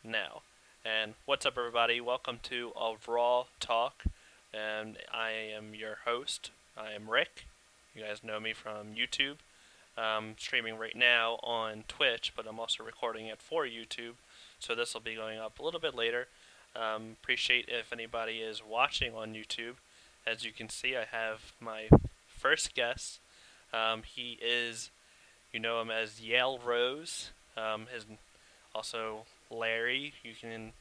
now. And what's up, everybody? Welcome to a Raw Talk. And I am your host. I am Rick. You guys know me from YouTube. I'm streaming right now on Twitch, but I'm also recording it for YouTube. So this will be going up a little bit later. Appreciate if anybody is watching on YouTube. As you can see, I have my first guest. He is, you know him as Yale Rose. His also Larry. You can,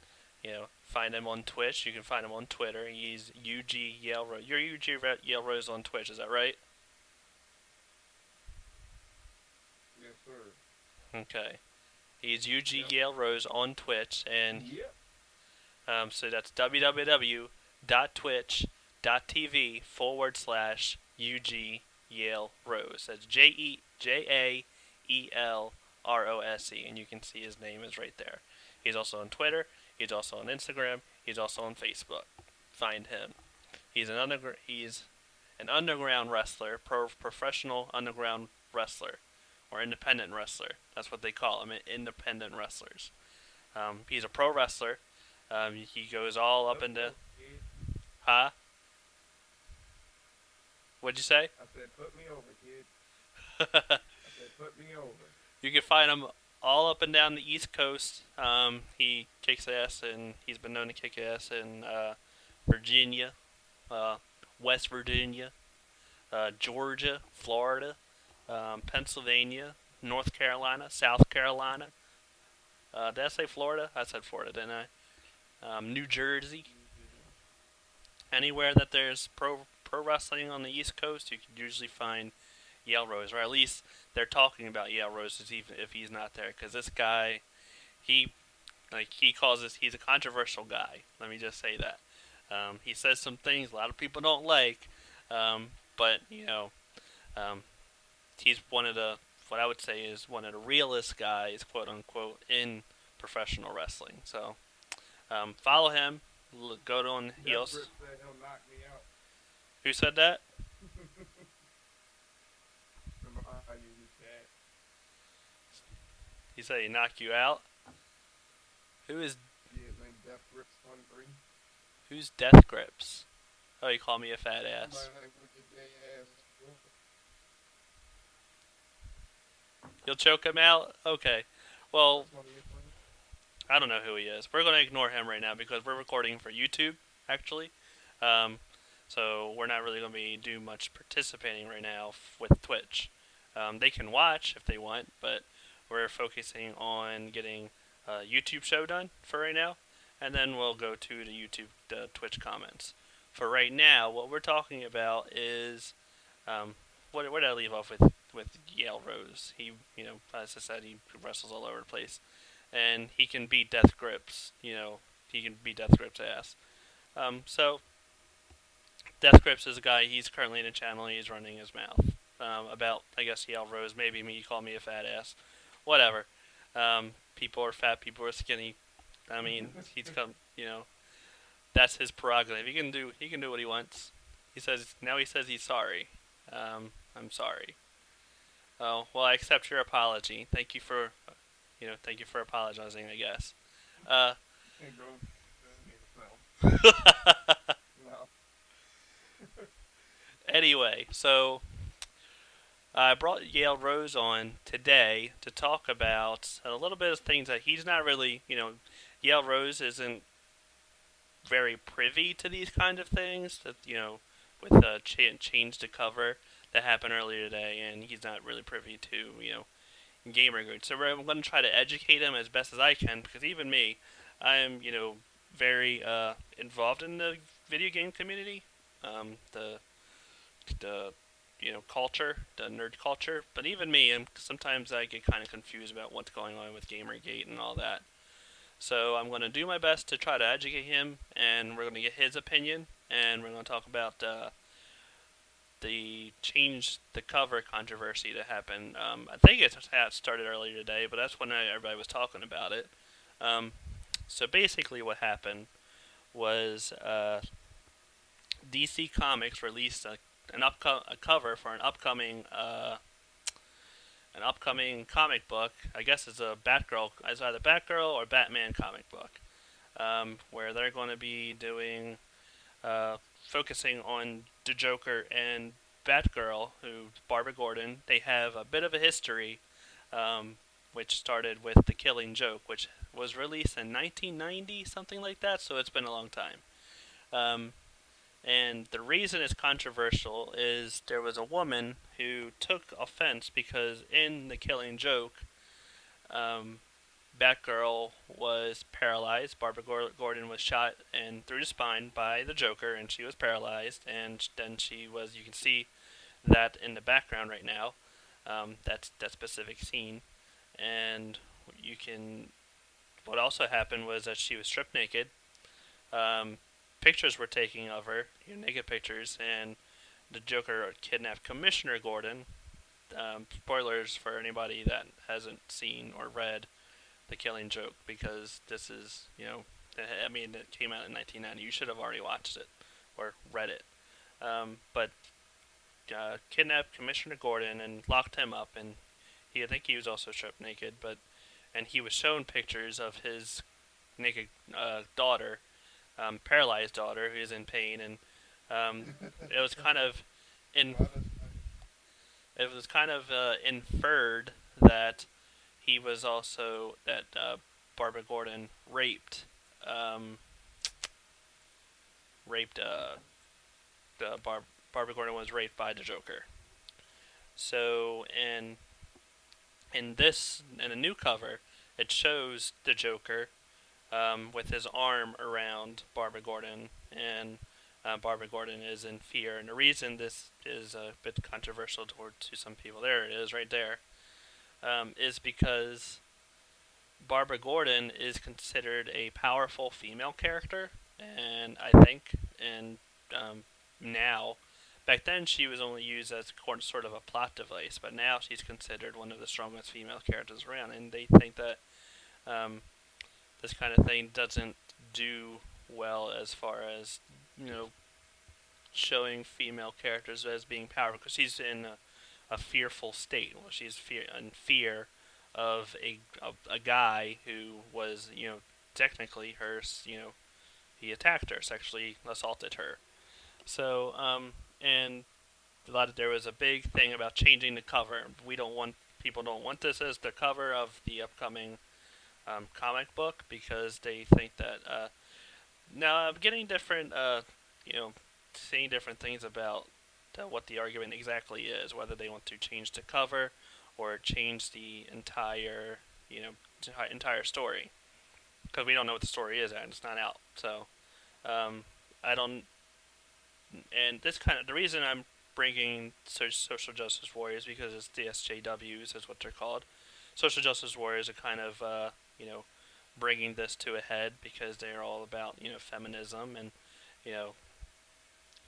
find him on Twitch. You can find him on Twitter. He's UG Yale Rose. You're UG Yale Rose on Twitch, is that right? Yes, sir. Okay. He's UG Yep. Yale Rose on Twitch, and Yep. so that's www.twitch.tv/UG Yale Rose. That's JAELROSE, and you can see his name is right there. He's also on Twitter. He's also on Instagram. He's also on Facebook. Find him. He's an underground wrestler, professional underground wrestler, or independent wrestler. That's what they call them, independent wrestlers. He's a pro wrestler. He goes all up Put me into. over, kid. Huh? What'd you say? I said, put me over, kid. You I said, put me over. can find him all up and down the East Coast. He kicks ass, and he's been known to kick ass in Virginia, uh, West Virginia, Georgia, Florida, Pennsylvania, North Carolina, South Carolina. Did I say Florida? I said Florida, didn't I? New Jersey. Anywhere that there's pro wrestling on the East Coast, you can usually find Yale Rose, or at least they're talking about Yale Rose even if he's not there. Because this guy, he he calls this he's a controversial guy. Let me just say that. He says some things a lot of people don't like, but um, he's one of the what I would say is one of the realest guys, quote unquote, in professional wrestling. So follow him. Go to on Death heels. Grip said he'll knock me out. Who said that? Remember how you used that? He said he knocked you out. Who is Yeah, his name Death Grip's 23. who's Death Grips? Oh, you call me a fat ass. Somebody like with your gay ass. You'll choke him out. Okay. Well, That's one of your friends. I don't know who he is. We're gonna ignore him right now because we're recording for YouTube, actually. Um, so we're not really gonna be doing much participating right now with Twitch. They can watch if they want, but we're focusing on getting a YouTube show done for right now, and then we'll go to the Twitch comments. For right now, what we're talking about is where did I leave off with Yale Rose? He, as I said, he wrestles all over the place, and he can beat Death Grips. He can beat Death Grips' ass. So Death Grips is a guy. He's currently in a channel. He's running his mouth about, I guess, Yale Rose. Maybe me. You call me a fat ass. Whatever. People are fat. People are skinny. I mean, he's come. That's his prerogative. He can do what he wants. He says now. He says he's sorry. I'm sorry. Oh well, I accept your apology. Thank you for apologizing. I guess. Uh, Hey, bro. Yourself. No. anyway, so I brought Yale Rose on today to talk about a little bit of things that he's not really. Yale Rose isn't very privy to these kind of things. That with change to cover that happened earlier today, and he's not really privy to gamer goods. So I'm going to try to educate him as best as I can, because even me, I am very involved in the video game community, the culture, the nerd culture. But even me, sometimes I get kind of confused about what's going on with GamerGate and all that. So I'm going to do my best to try to educate him, and we're going to get his opinion, and we're going to talk about the change the cover controversy that happened. I think it started earlier today, but that's when everybody was talking about it. So basically, what happened was DC Comics released a cover for an upcoming an upcoming comic book. I guess it's a Batgirl. It's either Batgirl or Batman comic book, where they're going to be doing focusing on the Joker and Batgirl, who Barbara Gordon. They have a bit of a history, um, which started with The Killing Joke, which was released in 1990, something like that. So it's been a long time. Um, and the reason it's controversial is there was a woman who took offense because in The Killing Joke, um, Batgirl was paralyzed. Barbara Gordon was shot and through the spine by the Joker, and she was paralyzed. And then she was. You can see that in the background right now. That specific scene, and you can. What also happened was that she was stripped naked. Um, Pictures were taken of her, naked pictures, and the Joker kidnapped Commissioner Gordon. Spoilers for anybody that hasn't seen or read The Killing Joke, because this is, I mean, it came out in 1990. You should have already watched it or read it. But kidnapped Commissioner Gordon and locked him up, and I think he was also stripped naked, and he was shown pictures of his naked daughter, paralyzed daughter, who is in pain, and it was kind of in Not as nice. it was kind of inferred that he was also that Barbara Gordon um, raped Barbara Gordon was raped by the Joker. So in a new cover, it shows the Joker with his arm around Barbara Gordon, and Barbara Gordon is in fear. And the reason this is a bit controversial to some people, there it is, right there, is because Barbara Gordon is considered a powerful female character, and I think, and now, back then she was only used as sort of a plot device, but now she's considered one of the strongest female characters around, and they think that um, this kind of thing doesn't do well as far as showing female characters as being powerful, because she's in a fearful state. Well, she's in fear of a guy who was technically her he attacked her, sexually assaulted her. So and there was a big thing about changing the cover. We don't want People don't want this as the cover of the upcoming comic book, because they think that now I'm getting different you know seeing different things about what the argument exactly is, whether they want to change the cover or change the entire story, because we don't know what the story is and it's not out. So I don't. And this kind of the reason I'm bringing social justice warriors, because it's the SJWs is what they're called. Social justice warriors are kind of bringing this to a head, because they're all about feminism, and you know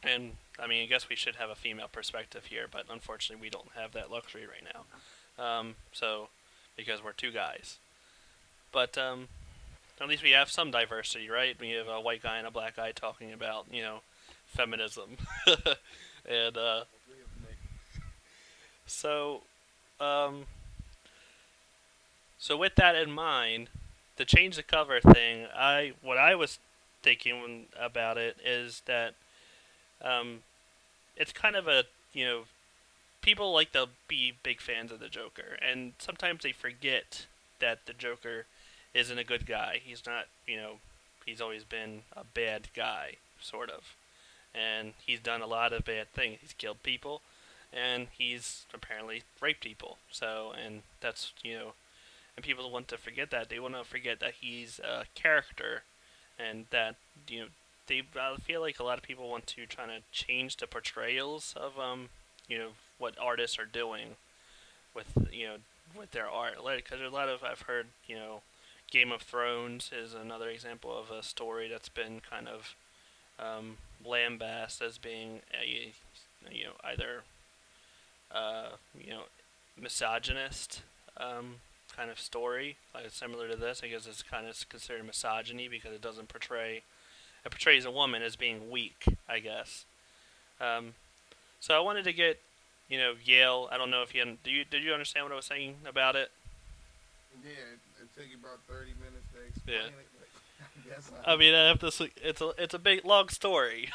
and I mean, I guess we should have a female perspective here, but unfortunately we don't have that luxury right now. So because we're two guys, but at least we have some diversity, right? We have a white guy and a black guy talking about feminism, and Agree with Nick. so um, so with that in mind, the change the cover thing, what I was thinking about it is that um, it's kind of a people like to be big fans of the Joker, and sometimes they forget that the Joker isn't a good guy. He's not, he's always been a bad guy, sort of, and he's done a lot of bad things. He's killed people, and he's apparently raped people. So, and that's and people want to forget that. They want to forget that he's a character, and that they I feel like a lot of people want to try to change the portrayals of what artists are doing with with their art. Because there's a lot of I've heard Game of Thrones is another example of a story that's been kind of lambasted as being a either uh, you know misogynist kind of story, like similar to this. I guess it's kind of considered misogyny because it portrays a woman as being weak, I guess. Um, so I wanted to get Yale. I don't know if you did you understand what I was saying about it? Yeah, it take you about 30 minutes to Yeah. explain it, but I guess I I mean, get I it. have to. It's a big long story.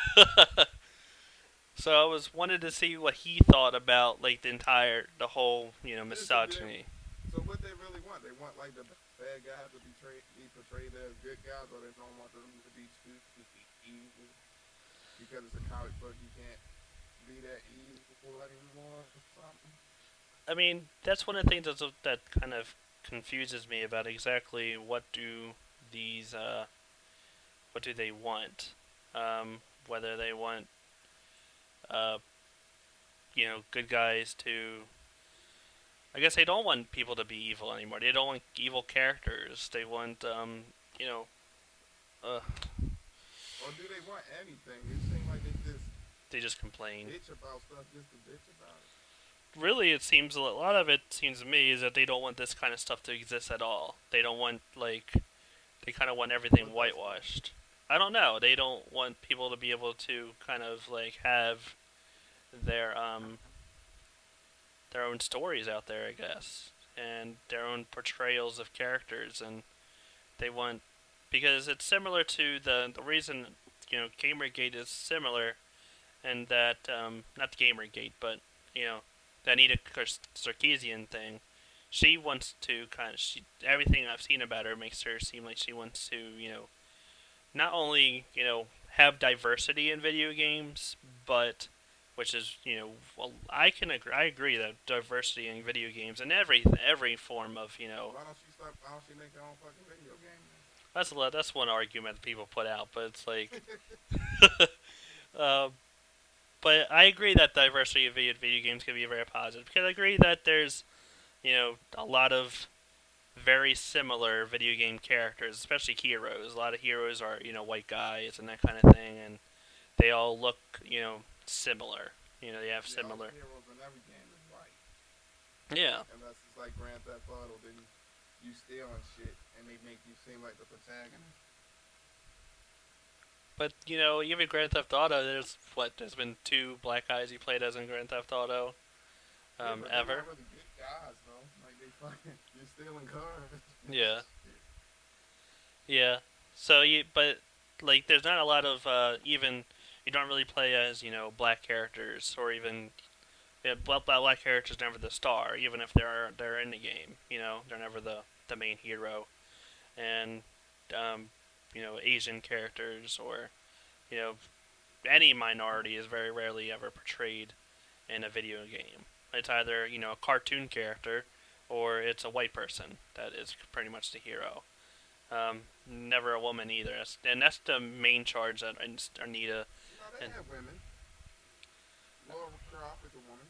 So I was wanted to see what he thought about like the whole Listen, do misogyny. so what they really want? They want like the bad guys to be portrayed as good guys, or they don't want them to be too evil because it's a comic book. You can't be that evil anymore or something. I mean, that's one of the things that kind of confuses me about exactly these what do they want? Whether they want uh, good guys to. I guess they don't want people to be evil anymore. They don't want evil characters. They want you know uh, Or do they want anything? It seems like they just they just complain. bitch about stuff just to bitch about it. Really, it seems a lot of it seems to me is that they don't want this kind of stuff to exist at all. They don't want they kind of want everything What does that mean? whitewashed. I don't know. They don't want people to be able to kind of like have their um their own stories out there, I guess, and their own portrayals of characters, and they want because it's similar to the reason GamerGate is similar, and that not the GamerGate, but you know the Anita Sarkeesian thing. She wants to kind of everything I've seen about her makes her seem like she wants to not only have diversity in video games, but which is well I agree that diversity in video games and every form of Why don't she stop? Why don't she make her own fucking video game then? that's one argument that people put out, but it's like uh, but I agree that diversity of video games can be very positive because I agree that there's a lot of very similar video game characters, especially heroes. A lot of heroes are white guys and that kind of thing, and they all look similar. They have Yeah, all the similar. heroes in every game is white, Yeah, unless it's like Grand Theft Auto, then you stealing shit and they make you seem like the protagonist. but even Grand Theft Auto, there's been two black guys you played as in Grand Theft Auto Yeah, but they're ever. not really good guys though. Like they fucking you're stealing cars. Yeah, yeah. So but like there's not a lot of even you don't really play as black characters or even yeah, black characters never the star, even if they're in the game. They're never the main hero, and um, Asian characters or you know any minority is very rarely ever portrayed in a video game. It's either a cartoon character or it's a white person that is pretty much the hero. Never a woman either, and that's the main charge that Anita. No, they And have women. Laura Croft is a woman.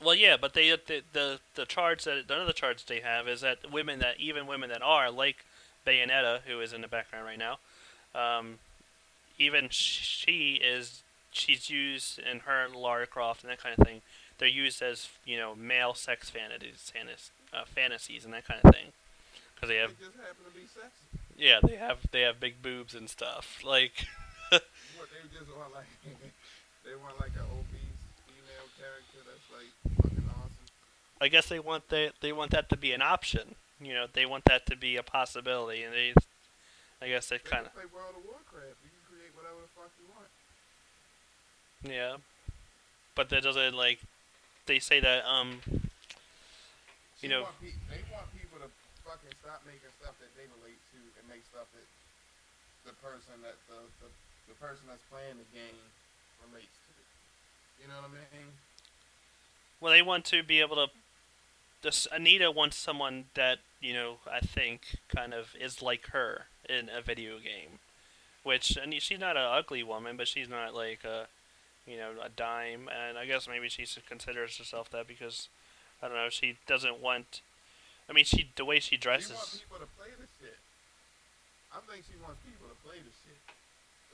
well, yeah, but the charge that another charge they have is that even women that are like Bayonetta, who is in the background right now, um, even she's used in her and Lara Croft and that kind of thing. They're used as male sex fantasies and that kind of thing because they have They just happen to be sexy. yeah they have big boobs and stuff like What they just want like they want like an obese female character that's like fucking awesome. I guess they want that to be an option. They want that to be a possibility, and I guess they They kind can of play World of Warcraft. You can create whatever the fuck you want. yeah, but that doesn't like they say that you know They want people to fucking stop making stuff that they relate to and make stuff that the person that the person that's playing the game relates to. You know what I mean? well they want to be able to. This Anita wants someone that I think kind of is like her in a video game, which I mean, she's not an ugly woman, but she's not like a dime, and I guess maybe she considers herself that because I don't know she doesn't want. I mean, the way she She want dresses. people to play the shit. I think she wants people to play the shit.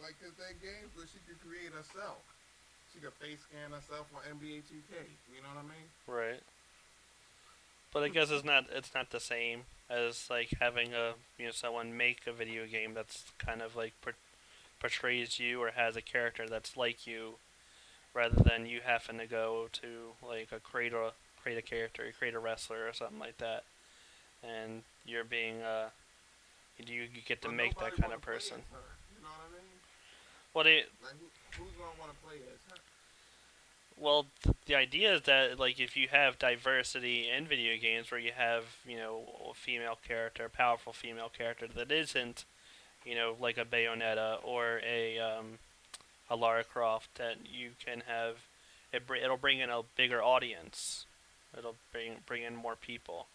Like, cause that games where she could create herself. She could face scan herself on NBA 2K. You know what I mean? Right. But I guess it's not the same as like having a someone make a video game that's kind of like portrays you or has a character that's like you rather than you having to go to like a create a character, create a wrestler or something like that, and you're being you get to But make that nobody kind want of to play person. as her. You know what I mean? Well, they Like who's gonna want to play as her? well the idea is that like if you have diversity in video games where you have a female character, a powerful female character that isn't like a Bayonetta or a Lara Croft, that you can have it'll bring in a bigger audience. It'll bring in more people,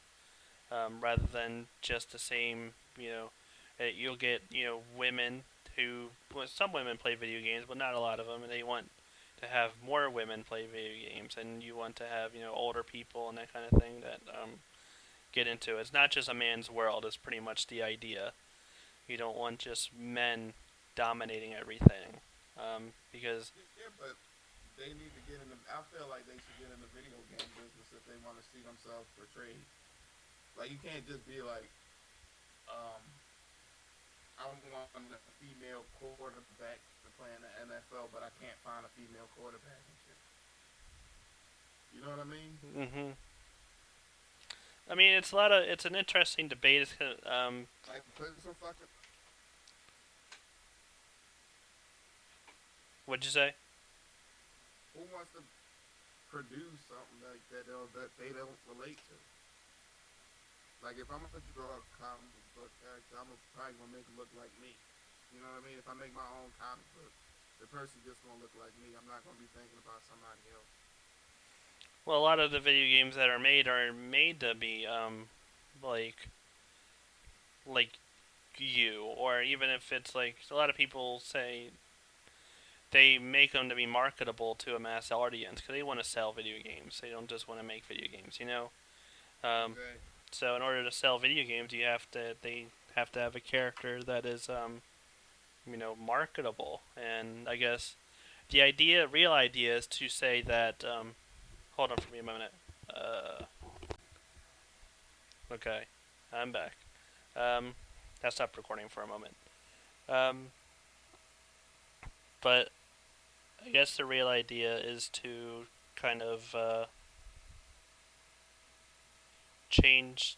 rather than just the same. You'll get women who well, some women play video games, but not a lot of them, and they want to have more women play video games, and you want to have older people and that kind of thing that get into it. It's not just a man's world. Is pretty much the idea. You don't want just men dominating everything, because Yeah, but they need to get in the. I feel like they should get in the video game business if they want to see themselves portrayed. Like you can't just be like, um, I want a female quarterback to play in the NFL, but I can't find a female quarterback and shit. You know what I mean? I mean it's an interesting debate. Like put some fucking. What'd you say? Who wants to produce something like that they don't relate to? Like if I'm gonna draw a comic book character, I'm probably gonna make it look like me. You know what I mean? If I make my own comic book, the person just gonna look like me. I'm not gonna be thinking about somebody else. Well, a lot of the video games that are made to be like like you, or even if it's like a lot of people say they make them to be marketable to a mass audience because they want to sell video games. They don't just want to make video games. Um, Exactly. so in order to sell video games, they have to have a character that is marketable. And I guess real idea, is to say that. Hold on for me a minute. Uh, okay, I'm back. Um, I stopped recording for a moment. Um, but I guess the real idea is to kind of change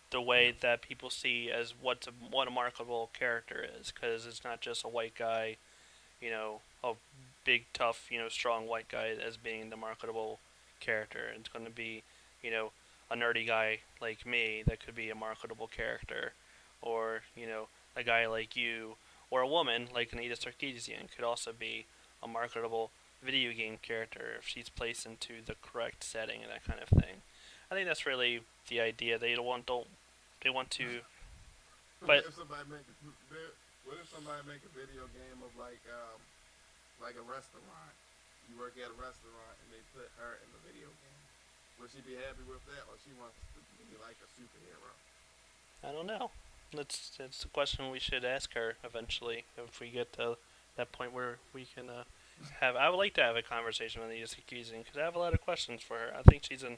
the way that people see as what a marketable character is, because it's not just a white guy, a big tough strong white guy as being the marketable character. It's going to be you know a nerdy guy like me that could be a marketable character, or a guy like you, or a woman like Anita Sarkeesian could also be a marketable video game character if she's placed into the correct setting and that kind of thing. I think that's really the idea. Don't they want to, what but if somebody make a, what if somebody make a video game of like a restaurant? You work at a restaurant and they put her in the video game. Would she be happy with that, or she wants to be like a superhero? I don't know. It's a question we should ask her eventually if we get to that point where we can have. I would like to have a conversation with Anita Sarkeesian because I have a lot of questions for her. I think she's an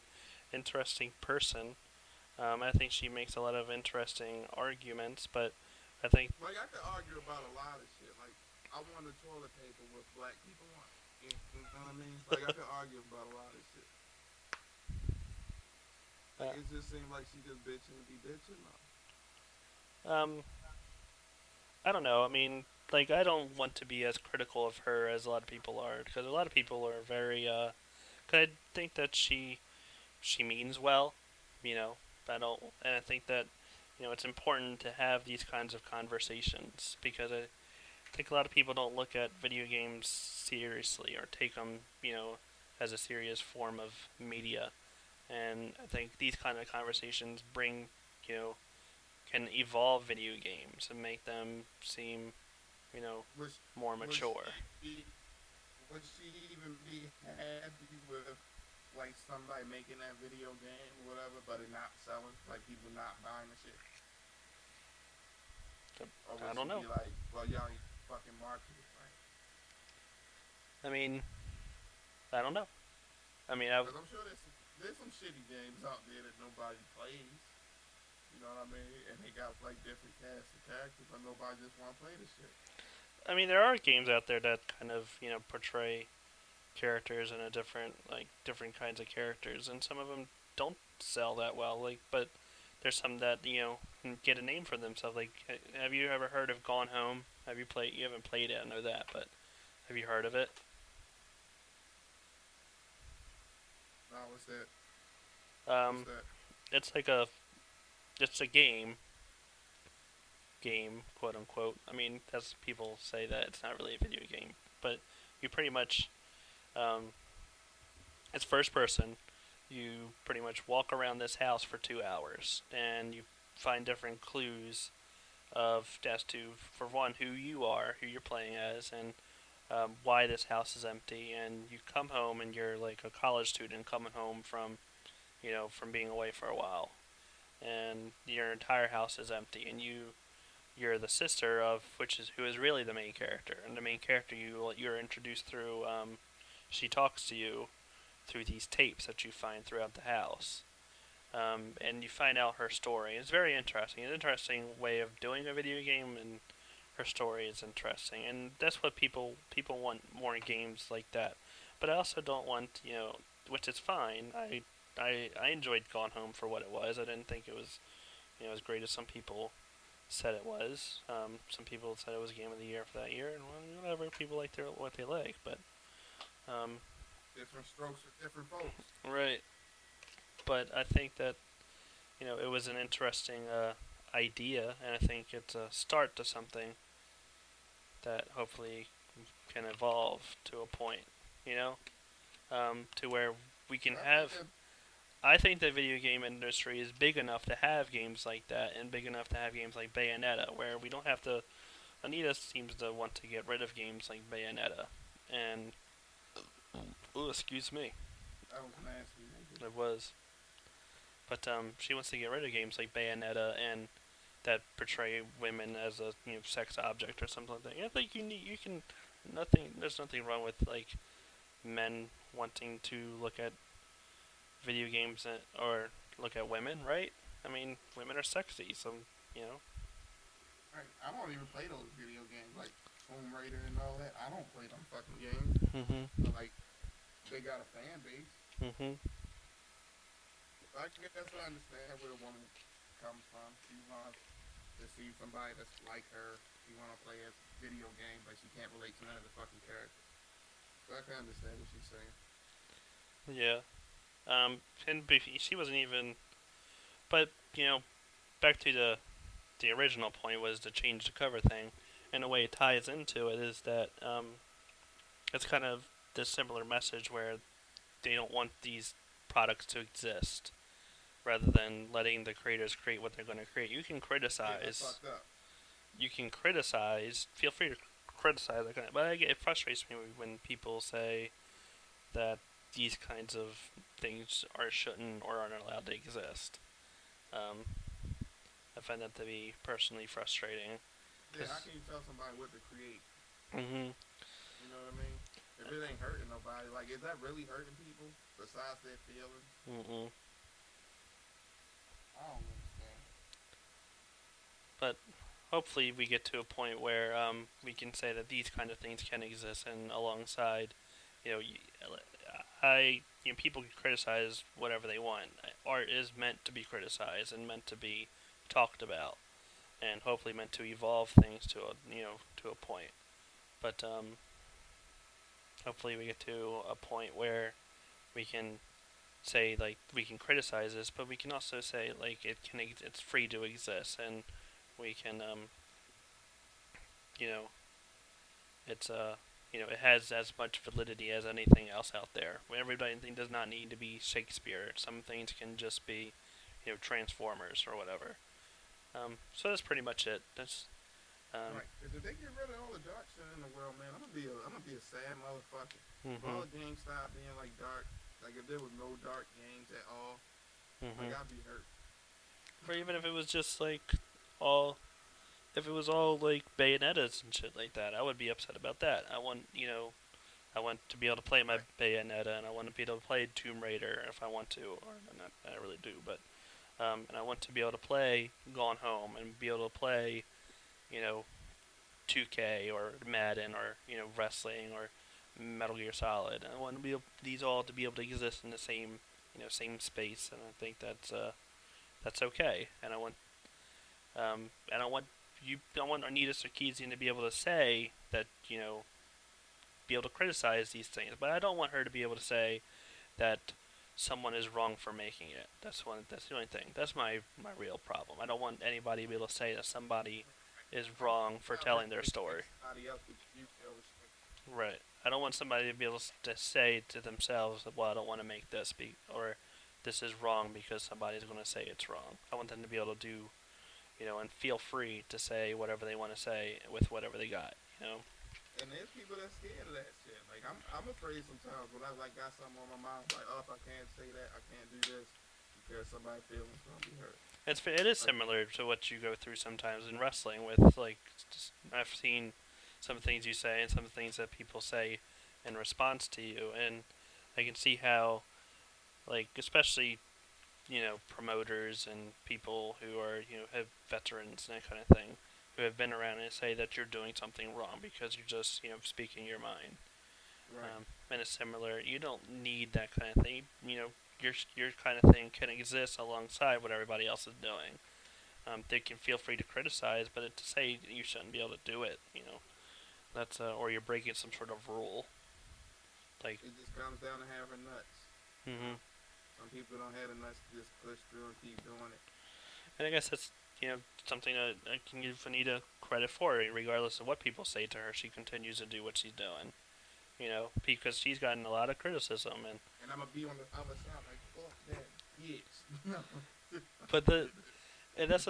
interesting person. I think she makes a lot of interesting arguments, but I think Like I could argue about a lot of shit. Like I want the toilet paper with black people on it. You know what I mean? Like I could argue about a lot of shit. Like uh, it just seems like she just bitching to be bitching. Though. um, I don't know. I mean, like I don't want to be as critical of her as a lot of people are because a lot of people are very. Cause I think that she means well, you know. And I think that it's important to have these kinds of conversations because I think a lot of people don't look at video games seriously or take them, as a serious form of media. And I think these kind of conversations you know, can evolve video games and make them seem, you know, Was more was mature. would she even be happy with like somebody making that video game or whatever, but it not selling, like people not buying the shit? So, Or I would don't she know. be like, well, y'all ain't fucking marketed right? I mean, I don't know. I mean, I've Because I'm sure there's some shitty games out there that nobody plays. You know what I mean? And they got like different casts of characters, but nobody just want to play this shit. I mean, there are games out there that kind of portray characters and a different kinds of characters, and some of them don't sell that well. Like, but there's some that can get a name for themselves. Like, have you ever heard of Gone Home? Have you played? You haven't played it, I know that, but have you heard of it? No, what's that? What's Um, that? it's like it's a game, quote unquote. I mean, as people say that it's not really a video game, but you pretty much um, it's first person. You pretty much walk around this house for 2 hours, and you find different clues of as to, for one, who you are, who you're playing as, and why this house is empty. And you come home, and you're like a college student coming home from from being away for a while, and your entire house is empty, and you're the sister of which is who is really the main character, and the main character you're introduced through. She talks to you through these tapes that you find throughout the house, and you find out her story. It's very interesting. An interesting way of doing a video game, and her story is interesting, and that's what people want more in games like that. But I also don't want which is fine. I enjoyed Gone Home for what it was. I didn't think it was as great as some people said it was. Some people said it was game of the year for that year, and well, whatever. People like what they like, but um, Different strokes for different folks. right. But I think that it was an interesting idea, and I think it's a start to something that hopefully can evolve to a point, to where we can I think have. that I think the video game industry is big enough to have games like that, and big enough to have games like Bayonetta, where we don't have to. Anita seems to want to get rid of games like Bayonetta, and oh, excuse me, that was nasty, nigga. it was. But she wants to get rid of games like Bayonetta and that portray women as a sex object or something like that. Yeah, like you can nothing. There's nothing wrong with like men wanting to look at video games or look at women, right? I mean, women are sexy, so you know. Right. I don't even play those video games like Tomb Raider and all that. I don't play them fucking games. Mhm. But like they got a fan base. Mhm. So I guess I understand where the woman comes from. She wants to see somebody that's like her. She want to play a video game, but she can't relate to none of the fucking characters. So I can understand what she's saying. Yeah. And she wasn't even. But back to the original point was to change the cover thing, and the way it ties into it is that it's kind of this similar message where they don't want these products to exist, rather than letting the creators create what they're going to create. You can Yeah, that's criticize. fucked up. You can criticize. Feel free to criticize that kind of. But it frustrates me when people say that these kinds of things shouldn't or aren't allowed to exist. Um, I find that to be personally frustrating. Yeah, how 'Cause, can you tell somebody what to create? mhm, You know what I mean? If it ain't hurting nobody, like, is that really hurting people besides their feelings? mhm. I don't understand. But hopefully we get to a point where we can say that these kind of things can exist, and alongside, you know, people can criticize whatever they want. Art is meant to be criticized and meant to be talked about, and hopefully meant to evolve things to a point. But hopefully we get to a point where we can say like we can criticize this, but we can also say like it's free to exist, and we can you know it's it has as much validity as anything else out there. Everything does not need to be Shakespeare. Some things can just be Transformers or whatever. So that's pretty much it. That's Right. If they get rid of all the dark shit in the world, man, I'm gonna be a sad motherfucker. If all mhm the games stop being like dark, like if there was no dark games at all, like mhm. I'd be hurt. Or even if it was just like all if it was all like Bayonettas and shit like that, I would be upset about that. I want to be able to play my Right. Bayonetta, and I want to be able to play Tomb Raider if I want to, or not. I really do, but and I want to be able to play Gone Home and be able to play, you know, 2K or Madden or wrestling or Metal Gear Solid. I want to be these all to be able to exist in the same same space, and I think that's okay. And I want I want Anita Sarkeesian to be able to say that be able to criticize these things, but I don't want her to be able to say that someone is wrong for making it. That's the only thing. That's my real problem. I don't want anybody to be able to say that somebody is wrong for Not telling their respect story. somebody else, but you feel respect. Right. I don't want somebody to be able to say to themselves, "Well, I don't want to make this or this is wrong because somebody's going to say it's wrong." I want them to be able to do, and feel free to say whatever they want to say with whatever they got. And there's people that's scared of that shit. Like I'm afraid sometimes when I like got something on my mind, like, oh, if I can't say that, I can't do this because somebody's feelings gonna be hurt. It is Like, similar to what you go through sometimes in wrestling with I've seen some things you say and some things that people say in response to you, and I can see how especially promoters and people who are have veterans and that kind of thing who have been around and say that you're doing something wrong because you're just speaking your mind. right. And it's similar. You don't need that kind of thing. Your kind of thing can exist alongside what everybody else is doing. They can feel free to criticize, but to say you shouldn't be able to do it, that's or you're breaking some sort of rule. Like, It just comes down to having nuts. You hmm know, some people don't have the nuts to just push through and keep doing it. and I guess that's something that I can give Anita credit for, regardless of what people say to her. She continues to do what she's doing. Because she's gotten a lot of criticism, And I'm gonna be on the other side like, fuck that bitch. but and that's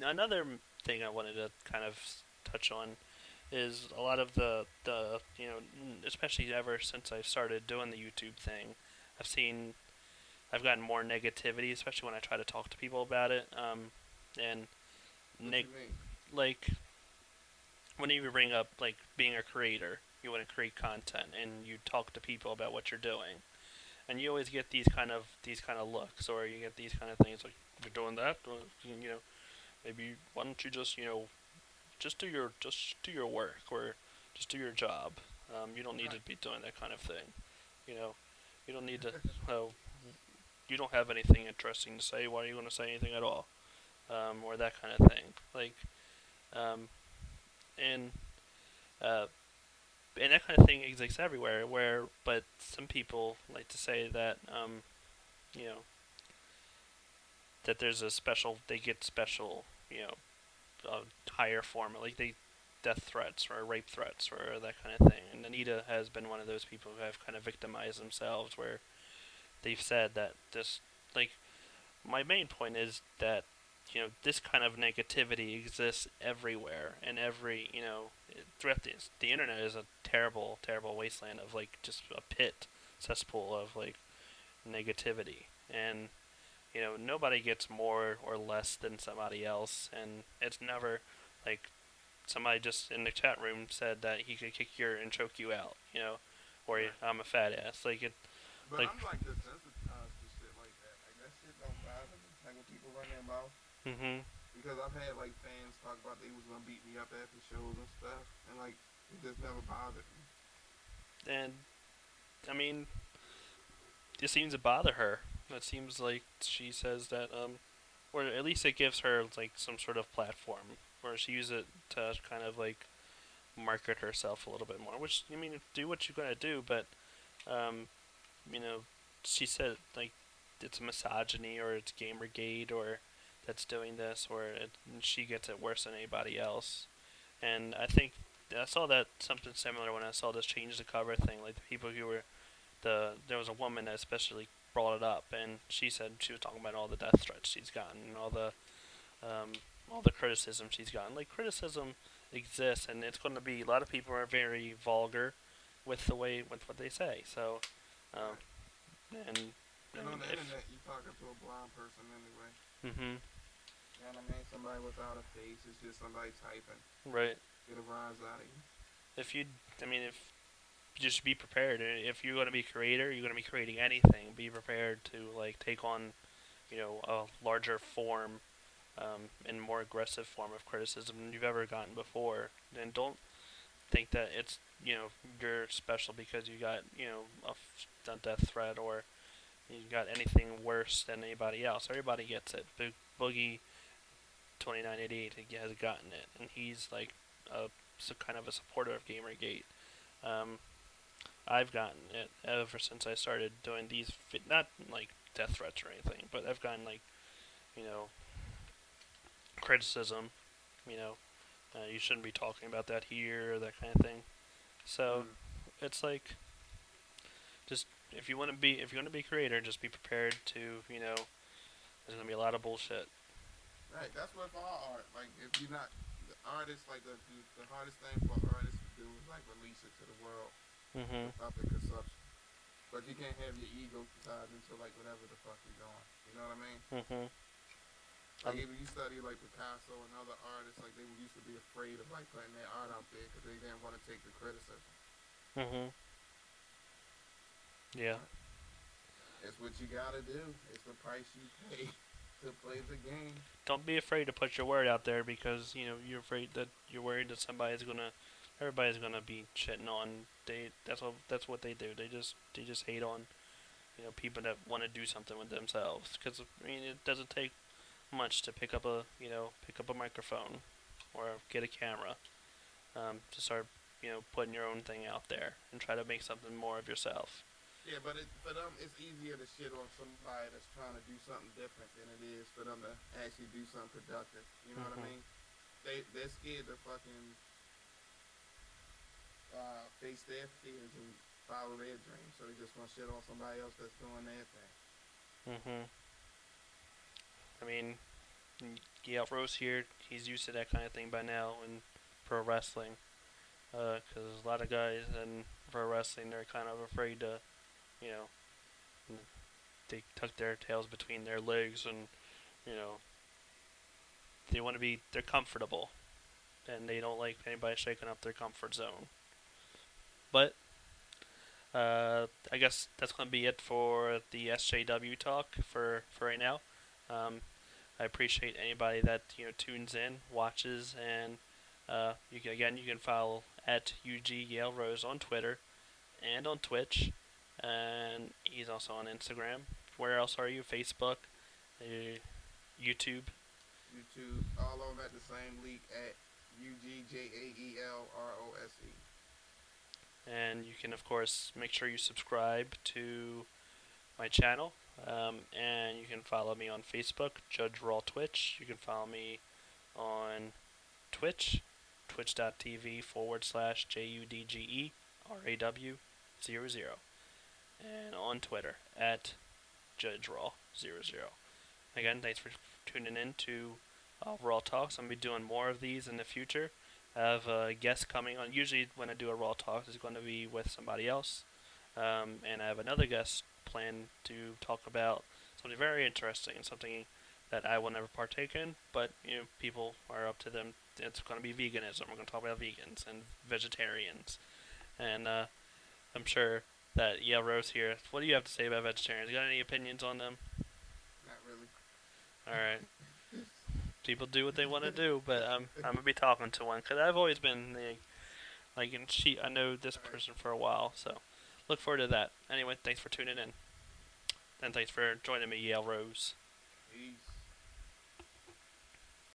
another thing I wanted to kind of touch on is a lot of the especially ever since I started doing the YouTube thing, I've seen I've gotten more negativity, especially when I try to talk to people about it. And What you mean? like when you bring up like being a creator, you want to create content and you talk to people about what you're doing, and you always get these kind of looks, or you get these kind of things like you're doing that, or, maybe why don't you just do your work or just do your job. You don't need Right. to be doing that kind of thing. You know, you don't need to. Uh, you don't have anything interesting to say. Why are you going to say anything at all? Or that kind of thing. Um, and uh, and that kind of thing exists everywhere. But some people like to say that you know that there's a special. They get special. Higher form, like they death threats or rape threats or that kind of thing. And Anita has been one of those people who have kind of victimized themselves, where they've said that this, like, my main point is that this kind of negativity exists everywhere, and throughout the internet is a terrible, terrible wasteland of like just a pit cesspool of like negativity, and nobody gets more or less than somebody else, and it's never like somebody just in the chat room said that he could kick your and choke you out, or Right. I'm a fat ass. But Like, I'm like desensitized to shit like that. Like that shit don't bother me. Like when people run their mouth. hmm Because I've had like fans talk about they was gonna beat me up after shows and stuff, and like it just never bothered me. and I mean, it seems to bother her. It seems like she says that, or at least it gives her like some sort of platform where she uses it to kind of like market herself a little bit more. Which I mean, do what you're gonna do, but um, you know, she said like it's misogyny or it's Gamergate or that's doing this, or she gets it worse than anybody else. And I think I saw that something similar when I saw this change the cover thing. Like the people who were there was a woman that especially brought it up, and she said she was talking about all the death threats she's gotten and um, all the criticism she's gotten. Like criticism exists, and it's going to be a lot of people are very vulgar with what they say. So, um, Right. and And on the if internet, you talking to a blind person anyway. hmm You know what I mean? Somebody without a face. It's just somebody typing. right, Get a rise out of you. if you, I mean, if just be prepared. If you're going to be a creator, you're going to be creating anything. Be prepared to like take on, a larger form, and more aggressive form of criticism than you've ever gotten before. And think that it's you're special because you got a death threat or you got anything worse than anybody else. Everybody gets it. Boogie 2988 has gotten it, and he's like kind of a supporter of GamerGate. Um, I've gotten it ever since I started doing these, not like death threats or anything, but I've gotten like you know criticism. You know, you shouldn't be talking about that here, or that kind of thing. So Mm. it's like just if you want to be a creator, just be prepared to there's gonna be a lot of bullshit. Right, that's what for all art. Like if you're not the artist, like the hardest thing for artists to do is like release it to the world Mhm. for public consumption. But you can't have your ego tied into like whatever the fuck you're doing. You know what I mean? Mhm. Like even you study like Picasso and other artists, like they used to be afraid of like putting their art out there because they didn't want to take the criticism. Mhm. Yeah. But it's what you gotta do. It's the price you pay to play the game. Don't be afraid to put your word out there because you're afraid that you're worried that everybody's gonna be shitting on. That's what they do. They just hate on people that want to do something with themselves. Because I mean, it doesn't take much to pick up a microphone or get a camera to start putting your own thing out there and try to make something more of yourself. Yeah, but for them, it's easier to shit on somebody that's trying to do something different than it is for them to actually do something productive. You know what I Mhm. mean? They're scared to fucking face their fears and follow their dreams, so they just want to shit on somebody else that's doing their thing. Mhm. I mean, yeah, Rose here. He's used to that kind of thing by now in pro wrestling. Because a lot of guys in pro wrestling, they're kind of afraid to, you know, they tuck their tails between their legs and, you know, they're comfortable and they don't like anybody shaking up their comfort zone. But I guess that's going to be it for the SJW talk for right now. Um, I appreciate anybody that tunes in, watches, and you can follow at UG Yale Rose on Twitter and on Twitch, and he's also on Instagram. Where else are you? Facebook, uh, YouTube, YouTube, all of them at the same leak at UGJAELROSE. and you can of course make sure you subscribe to my channel. And you can follow me on Facebook, Judge Raw Twitch. You can follow me on Twitch, twitch.tv/ JUDGERAW00, and on Twitter at Judge Raw 00. Again, thanks for tuning in to Raw Talks. I'm going to be doing more of these in the future. I have a guest coming on. Usually, when I do a Raw Talk, it's going to be with somebody else. And I have another guest planned to talk about something very interesting, something that I will never partake in, but people are up to them. It's going to be veganism. We're going to talk about vegans and vegetarians, and I'm sure that Rose here. What do you have to say about vegetarians? You got any opinions on them? Not really. All right, people do what they want to do, but I'm gonna be talking to one because I've always been like, and I know this All right. person for a while, so look forward to that. Anyway, thanks for tuning in, and thanks for joining me, Yale Rose. Peace.